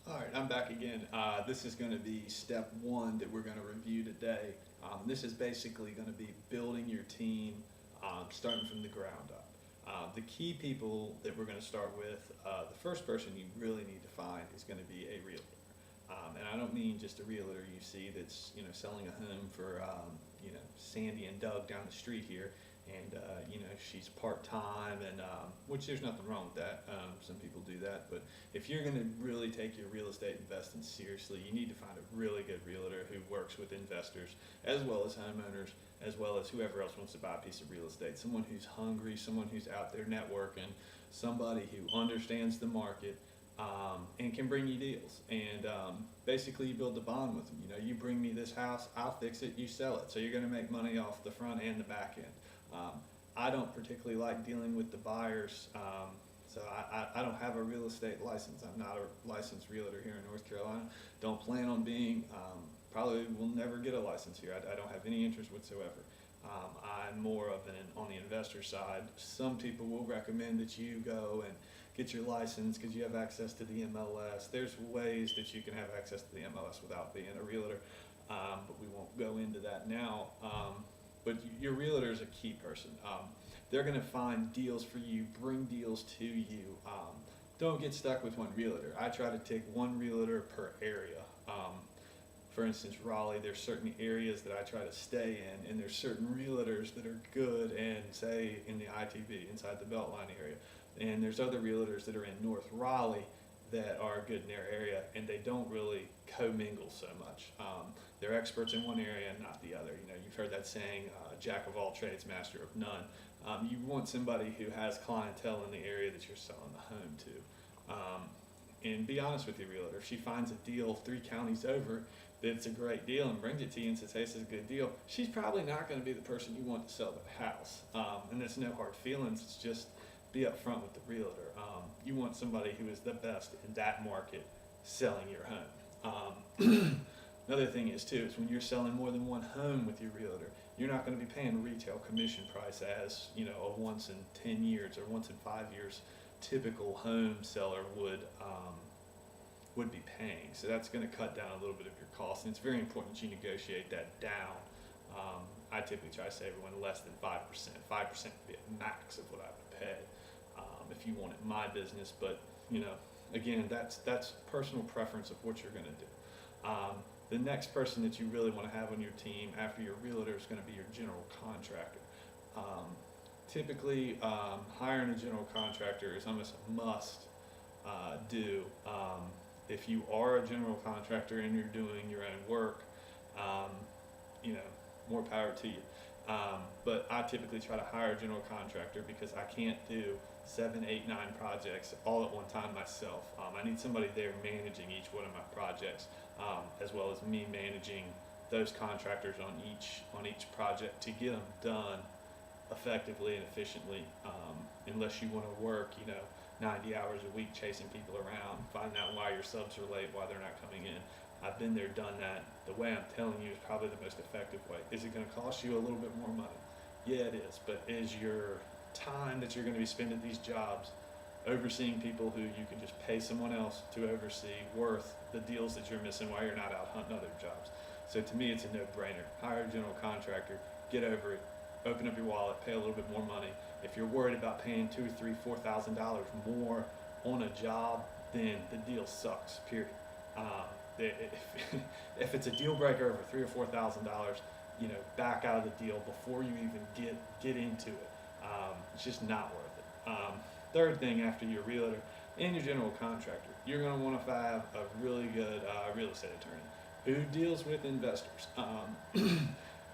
All right, I'm back again. This is going to be step one that we're going to review today. This is basically going to be building your team, starting from the ground up. The key people that we're going to start with, the first person you really need to find is going to be a realtor. And I don't mean just a realtor you see that's selling a home for Sandy and Doug down the street here, and she's part time, and which there's nothing wrong with that. Some people do that, but if you're going to really take your real estate investing seriously, you need to find a really good realtor who works with investors as well as homeowners, as well as whoever else wants to buy a piece of real estate. Someone who's hungry, someone who's out there networking, somebody who understands the market. And can bring you deals, and basically you build the bond with them. You bring me this house, I'll fix it, you sell it, so you're going to make money off the front and the back end. I don't particularly like dealing with the buyers, so I don't have a real estate license. I'm not a licensed realtor here in North Carolina. Don't plan on being. Probably will never get a license here. I don't have any interest whatsoever. I'm more of on the investor side. Some people will recommend that you go and get your license because you have access to the MLS. There's ways that you can have access to the MLS without being a realtor, but we won't go into that now. But your realtor is a key person. They're going to find deals for you, bring deals to you. Don't get stuck with one realtor. I try to take one realtor per area. For instance, Raleigh, there's certain areas that I try to stay in, and there's certain realtors that are good and say in the ITV, inside the Beltline area. And there's other realtors that are in North Raleigh that are good in their area, and they don't really commingle so much. They're experts in one area and not the other. You've heard that saying, jack of all trades, master of none. You want somebody who has clientele in the area that you're selling the home to. And be honest with your realtor. If she finds a deal 3 counties over that's a great deal and brings it to you and says, hey, this is a good deal, she's probably not going to be the person you want to sell the house. And there's no hard feelings. It's just be upfront with the realtor. You want somebody who is the best in that market selling your home. Another thing is too, is when you're selling more than one home with your realtor, you're not going to be paying retail commission price as a once in 10 years or once in 5 years typical home seller would be paying. So that's going to cut down a little bit of your costs, and it's very important that you negotiate that down. I typically try to say everyone less than 5%. 5% would be a max of what I would pay if you wanted my business, but again, that's personal preference of what you're going to do. The next person that you really want to have on your team after your realtor is going to be your general contractor. Typically, hiring a general contractor is almost a must do. If you are a general contractor and you're doing your own work, more power to you. But I typically try to hire a general contractor because I can't do 7, 8, 9 projects all at one time myself. I need somebody there managing each one of my projects, as well as me managing those contractors on each project to get them done effectively and efficiently. Unless you want to work 90 hours a week chasing people around, finding out why your subs are late, why they're not coming in. I've been there, done that. The way I'm telling you is probably the most effective way. Is it going to cost you a little bit more money? Yeah, it is. But is your time that you're going to be spending these jobs overseeing people who you can just pay someone else to oversee worth the deals that you're missing while you're not out hunting other jobs? So to me, it's a no-brainer. Hire a general contractor, get over it, open up your wallet, pay a little bit more money. If you're worried about paying $2,000, $3,000, $4,000 more on a job, then the deal sucks. Period. If it's a deal breaker over $3,000 or $4,000, back out of the deal before you even get into it. It's just not worth it. Third thing after your realtor and your general contractor, you're going to want to have a really good real estate attorney who deals with investors.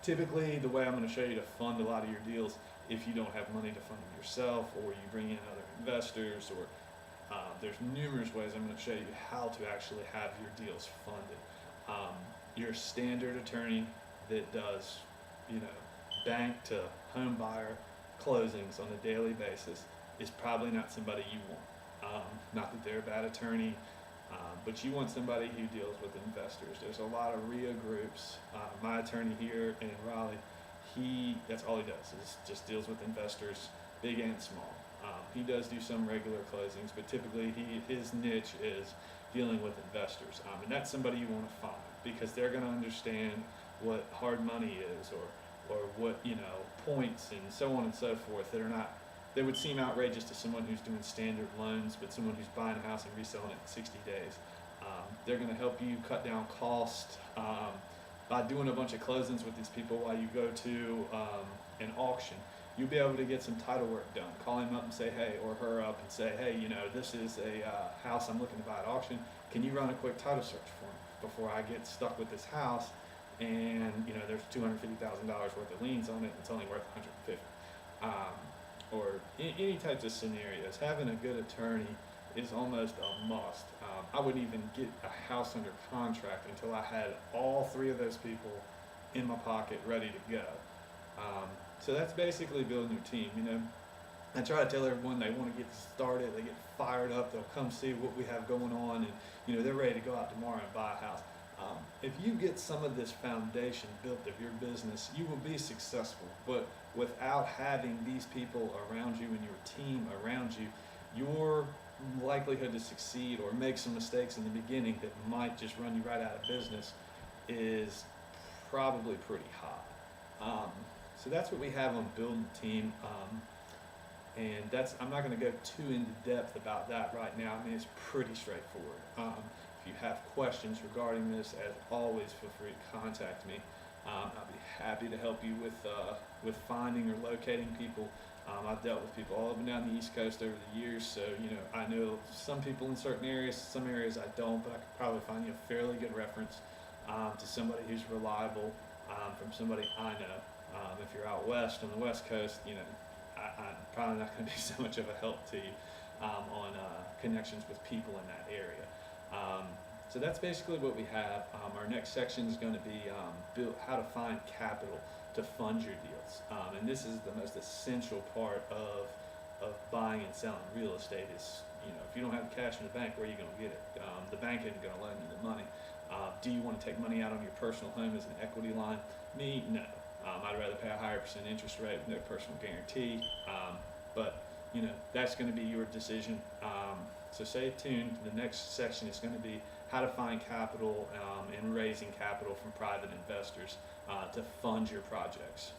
Typically, the way I'm going to show you to fund a lot of your deals, if you don't have money to fund them yourself, or you bring in other investors, or there's numerous ways I'm going to show you how to actually have your deals funded. Your standard attorney that does, bank to home buyer closings on a daily basis is probably not somebody you want. Not that they're a bad attorney, but you want somebody who deals with investors. There's a lot of RIA groups. My attorney here in Raleigh, that's all he does is just deals with investors, big and small. He does do some regular closings, but typically his niche is dealing with investors. And that's somebody you want to find because they're going to understand what hard money is or what, points and so on and so forth that are not, that would seem outrageous to someone who's doing standard loans, but someone who's buying a house and reselling it in 60 days. They're going to help you cut down cost by doing a bunch of closings with these people while you go to an auction. You'll be able to get some title work done. Call him up and say, hey, or her up and say, hey, this is a house I'm looking to buy at auction. Can you run a quick title search for me before I get stuck with this house? And there's $250,000 worth of liens on it. It's only worth $150,000. Or any types of scenarios. Having a good attorney is almost a must. I wouldn't even get a house under contract until I had all three of those people in my pocket ready to go. So that's basically building your team. I try to tell everyone they want to get started, they get fired up, they'll come see what we have going on, and they're ready to go out tomorrow and buy a house. If you get some of this foundation built of your business, you will be successful. But without having these people around you and your team around you, your likelihood to succeed or make some mistakes in the beginning that might just run you right out of business is probably pretty high. So that's what we have on building the team. And I'm not going to go too into depth about that right now. I mean, it's pretty straightforward. If you have questions regarding this, as always, feel free to contact me. I'll be happy to help you with finding or locating people. I've dealt with people all up and down the East Coast over the years, so I know some people in certain areas, some areas I don't, but I could probably find you a fairly good reference to somebody who's reliable from somebody I know. If you're out west on the West Coast, I'm probably not going to be so much of a help to you on connections with people in that area. So that's basically what we have. Our next section is going to be how to find capital to fund your deals. And this is the most essential part of buying and selling real estate is, if you don't have the cash in the bank, where are you going to get it? The bank isn't going to loan you the money. Do you want to take money out on your personal home as an equity line? Me, no. I'd rather pay a higher % interest rate with no personal guarantee. But that's going to be your decision. So stay tuned. The next section is going to be how to find capital and raising capital from private investors to fund your projects.